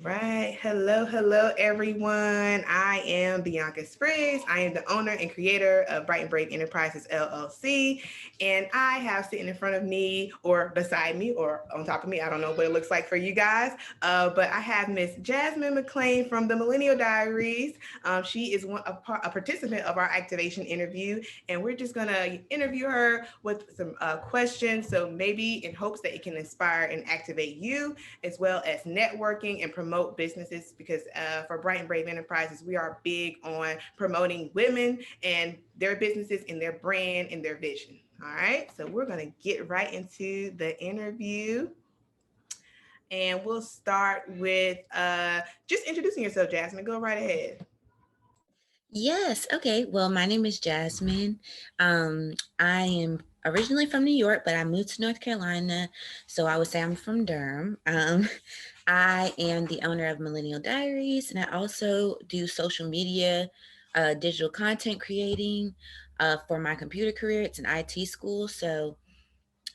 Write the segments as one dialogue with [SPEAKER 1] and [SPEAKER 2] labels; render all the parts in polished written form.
[SPEAKER 1] Right. Hello, everyone. I am Bianca Spriggs. I am the owner and creator of Bright and Brave Enterprises LLC. And I have sitting in front of me or beside me or on top of me, I don't know what it looks like for you guys, but I have Miss Jasmine McClain from the Millennial Diaries. She is a participant of our activation interview, and we're just going to interview her with some questions. So maybe in hopes that it can inspire and activate you as well as networking and promote businesses because for Bright and Brave Enterprises, we are big on promoting women and their businesses and their brand and their vision. All right, so we're going to get right into the interview. And we'll start with just introducing yourself, Jasmine. Go right ahead.
[SPEAKER 2] Yes. Okay. Well, my name is Jasmine. I am originally from New York, but I moved to North Carolina. So I would say I'm from Durham. I am the owner of Millennial Diaries, and I also do social media, digital content creating for my computer career. It's an IT school. So,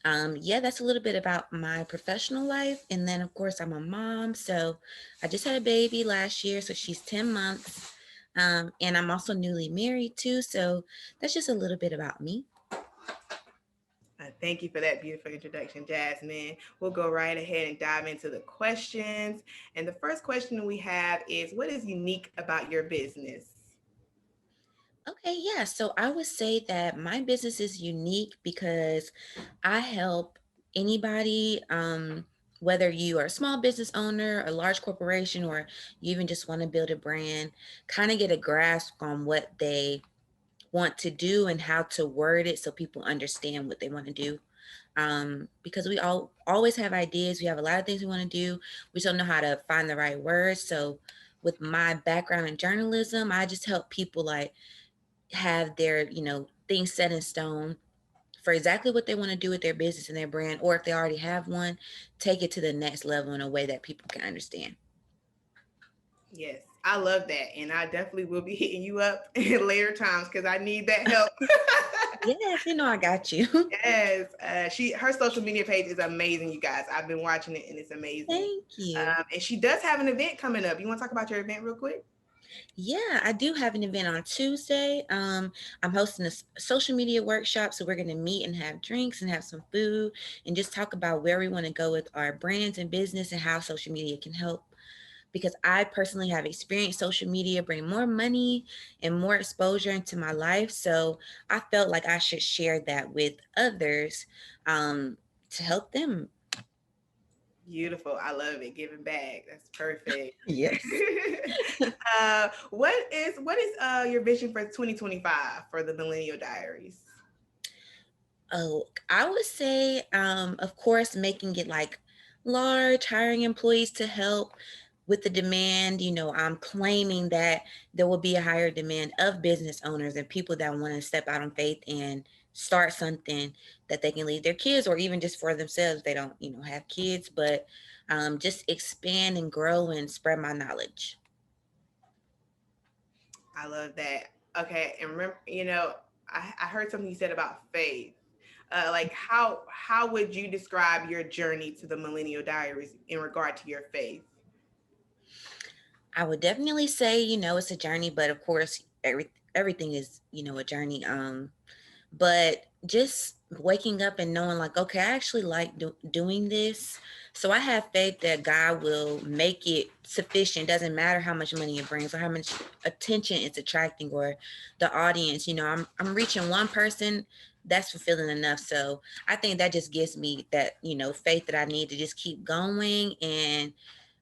[SPEAKER 2] yeah, that's a little bit about my professional life. And then, of course, I'm a mom. So I just had a baby last year. So she's 10 months. And I'm also newly married too. So that's just a little bit about me.
[SPEAKER 1] Thank you for that beautiful introduction, Jasmine. We'll go right ahead and dive into the questions. And the first question we have is, what is unique about your business?
[SPEAKER 2] Okay, yeah. So I would say that my business is unique because I help anybody, whether you are a small business owner, a large corporation, or you even just want to build a brand, kind of get a grasp on what they want to do and how to word it so people understand what they want to do. Because we all always have ideas, we have a lot of things we want to do, we just don't know how to find the right words. So with my background in journalism, I just help people like have their things set in stone for exactly what they want to do with their business and their brand, or if they already have one, take it to the next level in a way that people can understand.
[SPEAKER 1] Yes, I love that. And I definitely will be hitting you up in later times because I need that help.
[SPEAKER 2] Yes, I got you.
[SPEAKER 1] Yes, her social media page is amazing, you guys. I've been watching it and it's amazing.
[SPEAKER 2] Thank you.
[SPEAKER 1] And she does have an event coming up. You want to talk about your event real quick?
[SPEAKER 2] Yeah, I do have an event on Tuesday. I'm hosting a social media workshop, so we're going to meet and have drinks and have some food and just talk about where we want to go with our brands and business and how social media can help. Because I personally have experienced social media bring more money and more exposure into my life, so I felt like I should share that with others to help them.
[SPEAKER 1] Beautiful. I love it. Giving back. That's perfect.
[SPEAKER 2] Yes.
[SPEAKER 1] What is your vision for 2025 for the Millennial Diaries?
[SPEAKER 2] Oh, I would say, of course, making it like large, hiring employees to help with the demand. I'm claiming that there will be a higher demand of business owners and people that want to step out on faith and start something that they can leave their kids or even just for themselves. They don't, have kids, but just expand and grow and spread my knowledge.
[SPEAKER 1] I love that. Okay, and remember, I heard something you said about faith. Like how would you describe your journey to the Millennial Diaries in regard to your faith?
[SPEAKER 2] I would definitely say, it's a journey, but of course, everything is, a journey. But just waking up and knowing like, okay, I actually like doing this. So I have faith that God will make it sufficient. Doesn't matter how much money it brings or how much attention it's attracting or the audience. I'm reaching one person. That's fulfilling enough. So I think that just gives me that, faith that I need to just keep going. And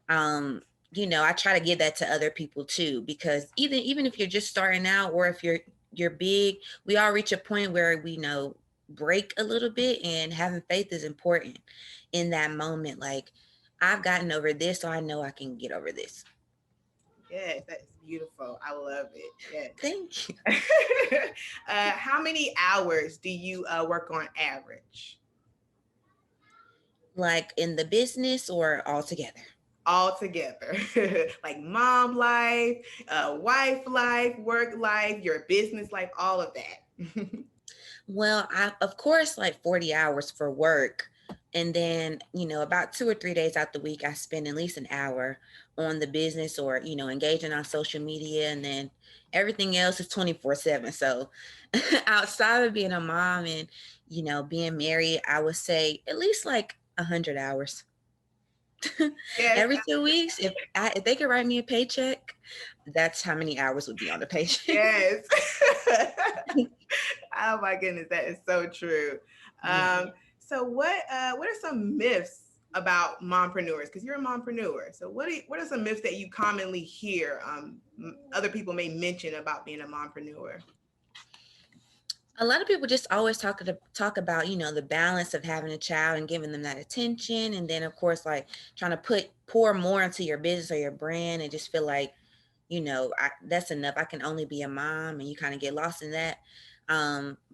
[SPEAKER 2] um I try to give that to other people too, because even if you're just starting out or if you're big, we all reach a point where we break a little bit, and having faith is important in that moment. Like, I've gotten over this, so I know I can get over this.
[SPEAKER 1] Yes, that's beautiful. I love it. Yes.
[SPEAKER 2] Thank you.
[SPEAKER 1] How many hours do you work on average?
[SPEAKER 2] Like in the business or all together?
[SPEAKER 1] All together, like mom life, wife life, work life, your business life, all of that.
[SPEAKER 2] Well, I of course like 40 hours for work, And then, about 2 or 3 days out the week, I spend at least an hour on the business or, engaging on social media. And then everything else is 24/7. So outside of being a mom and, being married, I would say at least like 100 hours.
[SPEAKER 1] Yes,
[SPEAKER 2] Every 2 weeks, if they could write me a paycheck, that's how many hours would be on the paycheck.
[SPEAKER 1] yes. Oh my goodness, that is so true.
[SPEAKER 2] Yeah.
[SPEAKER 1] So what are some myths about mompreneurs? Because you're a mompreneur. So what are some myths that you commonly hear other people may mention about being a mompreneur?
[SPEAKER 2] A lot of people just always talk about, the balance of having a child and giving them that attention, and then of course like trying to pour more into your business or your brand and just feel like, that's enough. I can only be a mom, and you kind of get lost in that.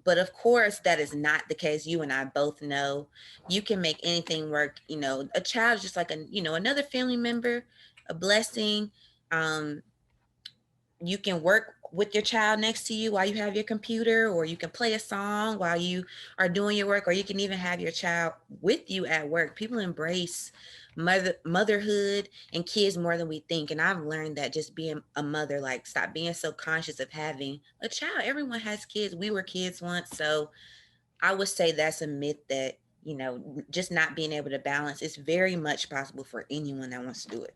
[SPEAKER 2] But of course, that is not the case. You and I both know you can make anything work. A child is just like another family member, a blessing. Um, you can work with your child next to you while you have your computer, or you can play a song while you are doing your work, or you can even have your child with you at work. People embrace motherhood and kids more than we think, and I've learned that just being a mother, like, stop being so conscious of having a child. Everyone has kids. We were kids once. So I would say that's a myth that, just not being able to balance is very much possible for anyone that wants to do it.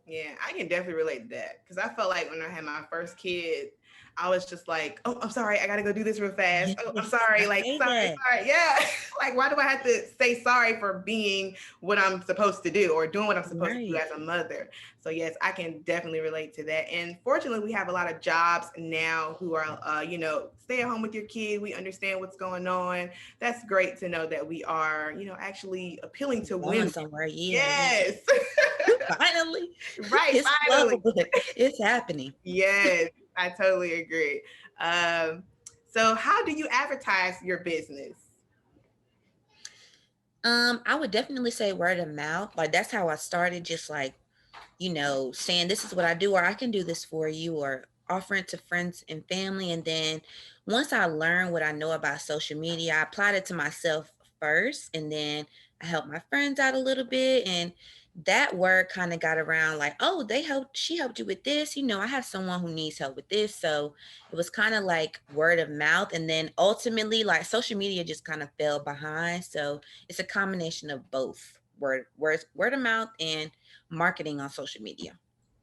[SPEAKER 1] Yeah, I can definitely relate to that because I felt like when I had my first kid, I was just like, "Oh, I'm sorry, I gotta go do this real fast. Oh, I'm
[SPEAKER 2] Yes,
[SPEAKER 1] sorry,
[SPEAKER 2] I
[SPEAKER 1] like
[SPEAKER 2] hate
[SPEAKER 1] sorry,
[SPEAKER 2] that.
[SPEAKER 1] sorry, yeah." Like, why do I have to say sorry for being what I'm supposed to do or doing what I'm supposed to do
[SPEAKER 2] Right.
[SPEAKER 1] as a mother? So yes, I can definitely relate to that. And fortunately, we have a lot of jobs now who are, stay at home with your kid. We understand what's going on. That's great to know that we are, actually appealing to
[SPEAKER 2] Going
[SPEAKER 1] women.
[SPEAKER 2] somewhere. Yeah, yeah.
[SPEAKER 1] Yes.
[SPEAKER 2] Finally.
[SPEAKER 1] Right,
[SPEAKER 2] It's slow,
[SPEAKER 1] finally.
[SPEAKER 2] but it's happening.
[SPEAKER 1] Yes, I totally agree. Um, so how do you advertise your business?
[SPEAKER 2] I would definitely say word of mouth. Like, that's how I started, just like, saying this is what I do, or I can do this for you, or offering it to friends and family. And then once I learned what I know about social media, I applied it to myself first, and then I helped my friends out a little bit. And that word kind of got around like, oh, she helped you with this. I have someone who needs help with this. So it was kind of like word of mouth. And then ultimately, like, social media just kind of fell behind. So it's a combination of both word of mouth and marketing on social media.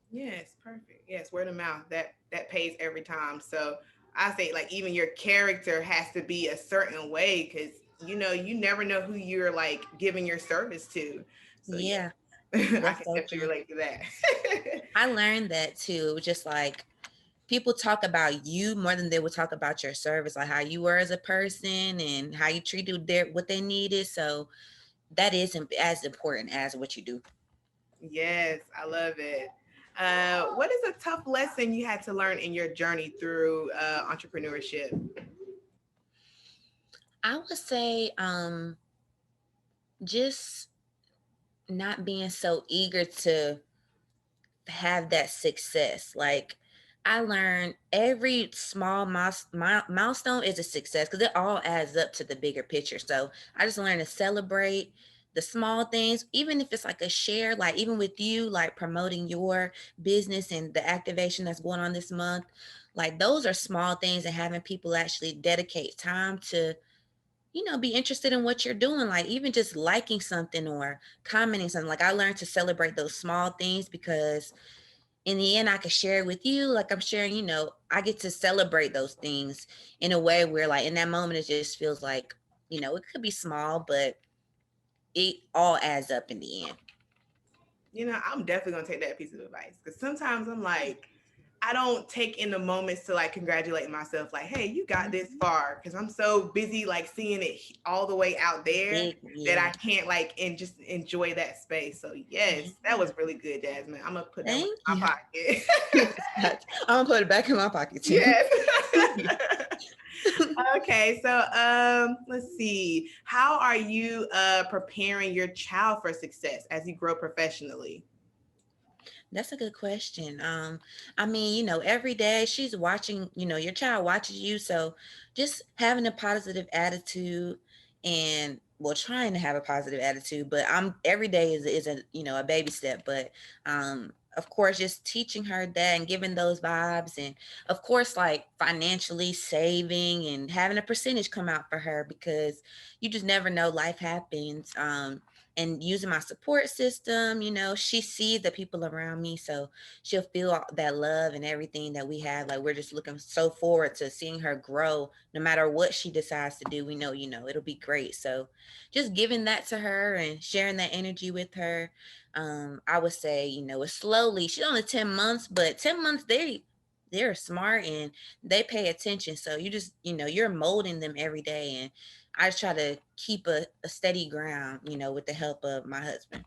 [SPEAKER 1] Yes, perfect. Yes, word of mouth. That pays every time. So I say like even your character has to be a certain way because you never know who you're like giving your service to. So yes,
[SPEAKER 2] Yeah,
[SPEAKER 1] I
[SPEAKER 2] that's
[SPEAKER 1] can
[SPEAKER 2] so
[SPEAKER 1] definitely
[SPEAKER 2] true.
[SPEAKER 1] relate to that.
[SPEAKER 2] I learned that too. Just like, people talk about you more than they would talk about your service, like how you were as a person and how you treated what they needed. So that is as important as what you do.
[SPEAKER 1] Yes, I love it. What is a tough lesson you had to learn in your journey through entrepreneurship?
[SPEAKER 2] I would say just not being so eager to have that success. Like, I learned every small milestone is a success because it all adds up to the bigger picture. So I just learned to celebrate the small things, even if it's like a share, like even with you, like promoting your business and the activation that's going on this month. Like, those are small things, and having people actually dedicate time to, be interested in what you're doing, like even just liking something or commenting something. Like, I learned to celebrate those small things because in the end I could share it with you, like I'm sharing, I get to celebrate those things in a way where, like, in that moment it just feels like, it could be small, but it all adds up in the end.
[SPEAKER 1] I'm definitely gonna take that piece of advice because sometimes I'm like, I don't take in the moments to like congratulate myself, like, hey, you got this
[SPEAKER 2] Mhm.
[SPEAKER 1] far, because I'm so busy like seeing it all the way out there
[SPEAKER 2] Big,
[SPEAKER 1] that
[SPEAKER 2] yeah.
[SPEAKER 1] I can't like and just enjoy that space. So yes, that
[SPEAKER 2] Yeah.
[SPEAKER 1] was really good, Jasmine. I'm gonna put that one
[SPEAKER 2] Thank
[SPEAKER 1] in my
[SPEAKER 2] you.
[SPEAKER 1] pocket.
[SPEAKER 2] I'm gonna put it back in my pocket too.
[SPEAKER 1] Yes. Okay, so let's see. How are you preparing your child for success as you grow professionally?
[SPEAKER 2] That's a good question. I mean, every day she's watching, your child watches you. So just having a positive attitude and well, trying to have a positive attitude, but I'm every day is a, a baby step. But of course, just teaching her that and giving those vibes, and of course, like financially saving and having a percentage come out for her, because you just never know, life happens. And using my support system, she sees the people around me, so she'll feel that love and everything that we have. Like, we're just looking so forward to seeing her grow. No matter what she decides to do, we know, it'll be great. So just giving that to her and sharing that energy with her. I would say, it's slowly. She's only 10 months, but 10 months, they're smart and they pay attention. So you just, you're molding them every day. And I try to keep a steady ground, with the help of my husband.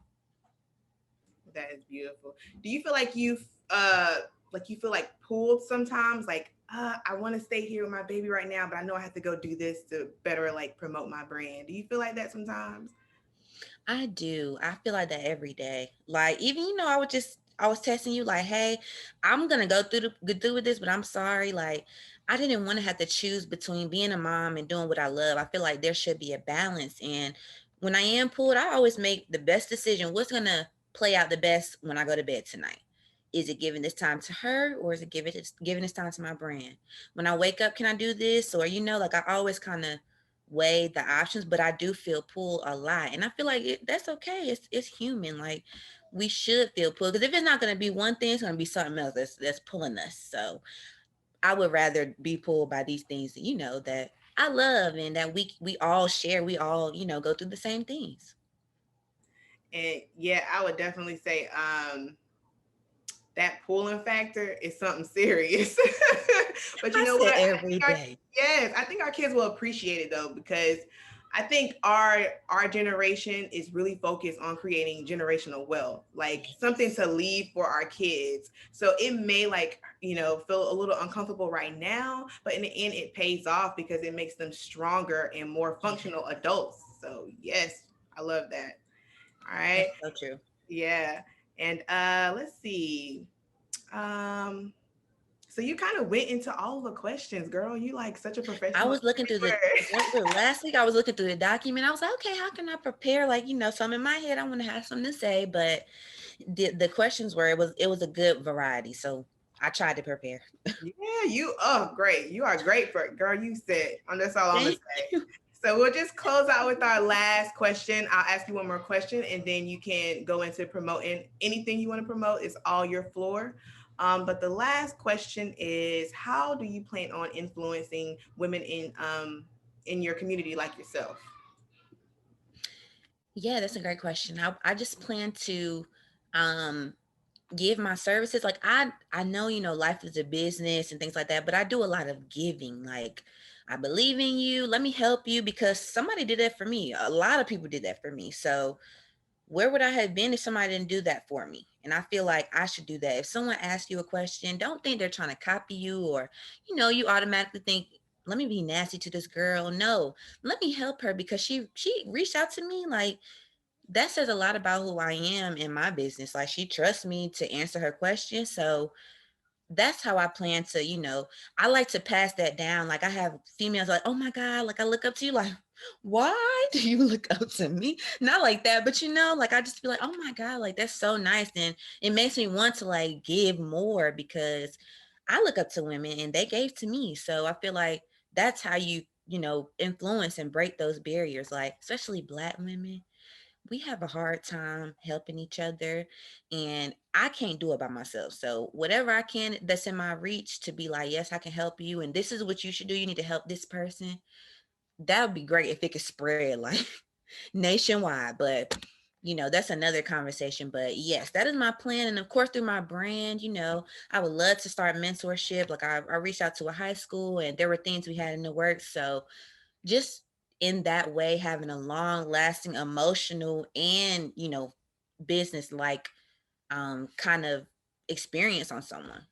[SPEAKER 1] That is beautiful. Do you feel like you feel like pulled sometimes? Like, I want to stay here with my baby right now, but I know I have to go do this to better like promote my brand. Do you feel like that sometimes?
[SPEAKER 2] I do. I feel like that every day. Like, even, I was testing you like, hey, I'm gonna go through with this, but I'm sorry. Like, I didn't want to have to choose between being a mom and doing what I love. I feel like there should be a balance. And when I am pulled, I always make the best decision. What's gonna play out the best when I go to bed tonight? Is it giving this time to her, or is it giving this time to my brand? When I wake up, can I do this? Or, like, I always kind of weigh the options, but I do feel pulled a lot. And I feel like that's okay. It's human. Like, we should feel pulled, because if it's not going to be one thing, it's going to be something else that's pulling us. So I would rather be pulled by these things that, that I love, and that we all share. We all, go through the same things.
[SPEAKER 1] And yeah, I would definitely say that pulling factor is something serious. But you
[SPEAKER 2] I
[SPEAKER 1] know what?
[SPEAKER 2] said every day.
[SPEAKER 1] Yes, I think our kids will appreciate it though, because I think our generation is really focused on creating generational wealth, like something to leave for our kids. So it may like, feel a little uncomfortable right now, but in the end it pays off because it makes them stronger and more
[SPEAKER 2] Yeah,
[SPEAKER 1] functional adults. So yes, I love that. All
[SPEAKER 2] that's
[SPEAKER 1] right.
[SPEAKER 2] so true.
[SPEAKER 1] Yeah. And let's see. Um, so you kind of went into all the questions, girl. You like such a
[SPEAKER 2] I
[SPEAKER 1] professional
[SPEAKER 2] was looking through the
[SPEAKER 1] interviewer.
[SPEAKER 2] last week. I was looking through the document. I was like, okay, how can I prepare? Like, so I'm in my head. I want to have something to say, but the questions were, it was a good variety. So I tried to prepare.
[SPEAKER 1] Yeah, you oh great. You are great for it, girl. You said, and that's all I'm gonna
[SPEAKER 2] Thank
[SPEAKER 1] say.
[SPEAKER 2] you.
[SPEAKER 1] So we'll just close out with our last question. I'll ask you one more question, and then you can go into promoting anything you want to promote. It's all your floor. But the last question is, how do you plan on influencing women in your community like yourself?
[SPEAKER 2] Yeah, that's a great question. I just plan to um give my services. Like, I know, life is a business and things like that, but I do a lot of giving. Like, I believe in you. Let me help you, because somebody did that for me. A lot of people did that for me. So where would I have been if somebody didn't do that for me? And I feel like I should do that. If someone asks you a question, don't think they're trying to copy you, or, you automatically think, let me be nasty to this girl. No, let me help her because she reached out to me. Like, that says a lot about who I am in my business. Like, she trusts me to answer her questions. So that's how I plan to, I like to pass that down. Like, I have females like, oh my God, like, I look up to you. Like, why do you look up to me? Not like that, but, like, I just feel like, oh my God, like, that's so nice. And it makes me want to like give more, because I look up to women and they gave to me. So I feel like that's how you influence and break those barriers. Like, especially Black women, we have a hard time helping each other, and I can't do it by myself. So whatever I can that's in my reach to be like, yes, I can help you, and this is what you should do, you need to help this person. That would be great if it could spread like nationwide. But that's another conversation. But yes, that is my plan. And of course, through my brand, I would love to start mentorship. Like, I reached out to a high school and there were things we had in the works. So just in that way, having a long lasting emotional and business like kind of experience on someone.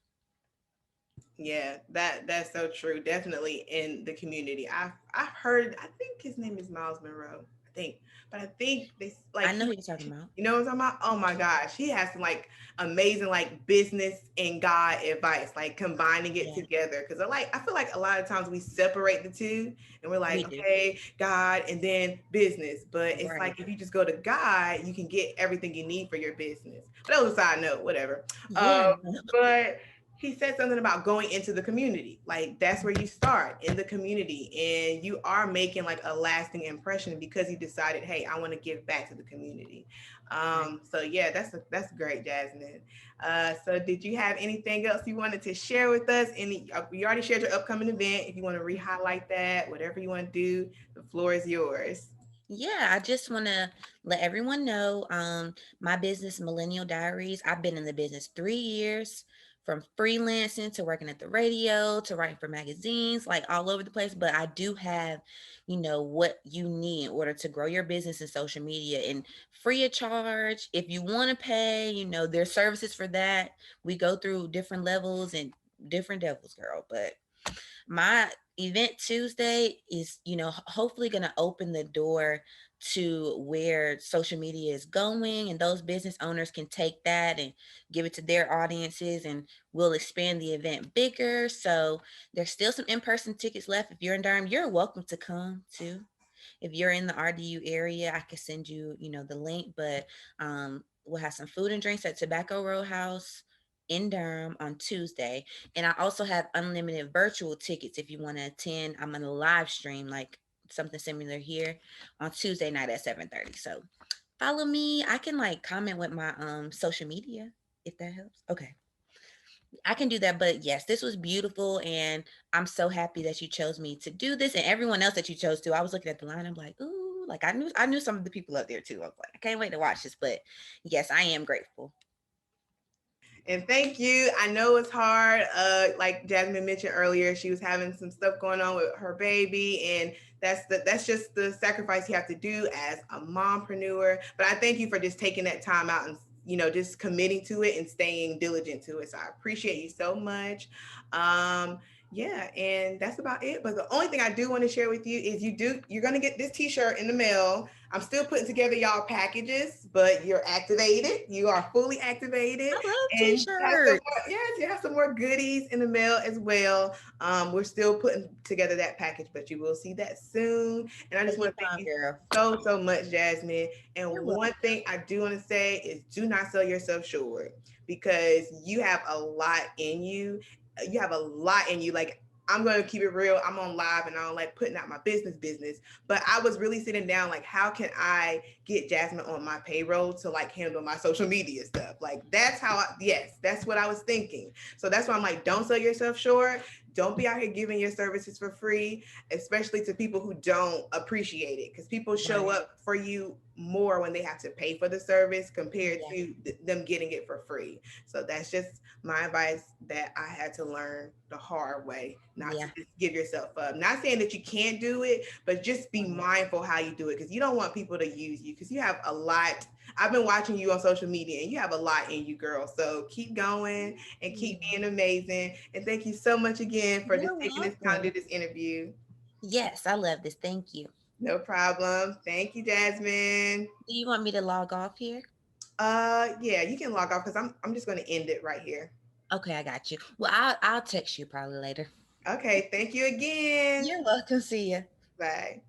[SPEAKER 1] Yeah, that's so true. Definitely in the community. I've heard. I think his name is Miles Monroe. but I think they
[SPEAKER 2] I
[SPEAKER 1] like
[SPEAKER 2] know who you're talking about.
[SPEAKER 1] you know what I'm talking about? Oh my gosh, he has some like amazing like business and God advice, like combining it
[SPEAKER 2] Yeah,
[SPEAKER 1] together. Because I feel like a lot of times we separate the two, and we're
[SPEAKER 2] we
[SPEAKER 1] like,
[SPEAKER 2] do.
[SPEAKER 1] okay, God, and then business. But it's
[SPEAKER 2] Right.
[SPEAKER 1] like if you just go to God, you can get everything you need for your business. But that was a side note, whatever.
[SPEAKER 2] Yeah.
[SPEAKER 1] Uh, but he said something about going into the community. Like that's where you start in the community, and you are making like a lasting impression because he decided, hey, I want to give back to the community.
[SPEAKER 2] Right.
[SPEAKER 1] So yeah, that's great, Jasmine. So did you have anything else you wanted to share with us? Any you already shared your upcoming event. If you want to re-highlight that, whatever you want to do, the floor is yours.
[SPEAKER 2] Yeah, I just want to let everyone know my business, Millennial Diaries. I've been in the business 3 years, from freelancing to working at the radio to writing for magazines, like all over the place. But I do have, what you need in order to grow your business in social media, and free of charge. If you want to pay, there's services for that. We go through different levels and different devils, girl. But my event Tuesday is, hopefully going to open the door to where social media is going, and those business owners can take that and give it to their audiences, and we'll expand the event bigger. So there's still some in-person tickets left. If you're in Durham, you're welcome to come too. If you're in the RDU area, I can send you, the link. But we'll have some food and drinks at Tobacco Roadhouse in Durham on Tuesday. And I also have unlimited virtual tickets if you want to attend. I'm on a live stream, like something similar here, on Tuesday night at 7:30. So follow me. I can like comment with my social media if that helps. Okay. I can do that. But yes, this was beautiful, and I'm so happy that you chose me to do this, and everyone else that you chose to. I was looking at the line, I'm like, ooh, like I knew some of the people up there too. I was like, I can't wait to watch this. But yes, I am grateful.
[SPEAKER 1] And thank you. I know it's hard. Like Jasmine mentioned earlier, she was having some stuff going on with her baby, and that's just the sacrifice you have to do as a mompreneur. But I thank you for just taking that time out and just committing to it and staying diligent to it. So I appreciate you so much. Yeah, and that's about it. But the only thing I do want to share with you is you're gonna get this t-shirt in the mail. I'm still putting together y'all packages, but you're activated. You are fully activated,
[SPEAKER 2] I love
[SPEAKER 1] and you have some
[SPEAKER 2] t-shirts.
[SPEAKER 1] more, yes, you have some more goodies in the mail as well. We're still putting together that package, but you will see that soon. And I just
[SPEAKER 2] Take your
[SPEAKER 1] want to thank
[SPEAKER 2] time,
[SPEAKER 1] you
[SPEAKER 2] girl.
[SPEAKER 1] so much, Jasmine. And
[SPEAKER 2] You're
[SPEAKER 1] one
[SPEAKER 2] welcome.
[SPEAKER 1] thing I do want to say is do not sell yourself short, because you have a lot in you. You have a lot in you. Like, I'm going to keep it real. I'm on live and I don't like putting out my business, but I was really sitting down like, how can I get Jasmine on my payroll to like handle my social media stuff? Like, that's how yes, that's what I was thinking. So that's why I'm like, don't sell yourself short. Don't be out here giving your services for free, especially to people who don't appreciate it, because people show
[SPEAKER 2] Right.
[SPEAKER 1] up for you more when they have to pay for the service compared
[SPEAKER 2] Yeah.
[SPEAKER 1] to them getting it for free. So that's just my advice that I had to learn the hard way, not to
[SPEAKER 2] Yeah.
[SPEAKER 1] just give yourself up. Not saying that you can't do it, but just be
[SPEAKER 2] Right.
[SPEAKER 1] mindful how you do it, because you don't want people to use you, because you have a lot. I've been watching you on social media and you have a lot in you, girl. So keep going and keep
[SPEAKER 2] Yeah.
[SPEAKER 1] being amazing. And thank you so much again for just
[SPEAKER 2] You're
[SPEAKER 1] taking this time to
[SPEAKER 2] welcome.
[SPEAKER 1] do this interview.
[SPEAKER 2] Yes, I love this. Thank you.
[SPEAKER 1] No problem. Thank you, Jasmine.
[SPEAKER 2] Do you want me to log off here?
[SPEAKER 1] Yeah, you can log off because I'm just gonna end it right here.
[SPEAKER 2] Okay, I got you. Well, I'll text you probably later.
[SPEAKER 1] Okay, thank you again.
[SPEAKER 2] You're welcome. See ya.
[SPEAKER 1] Bye.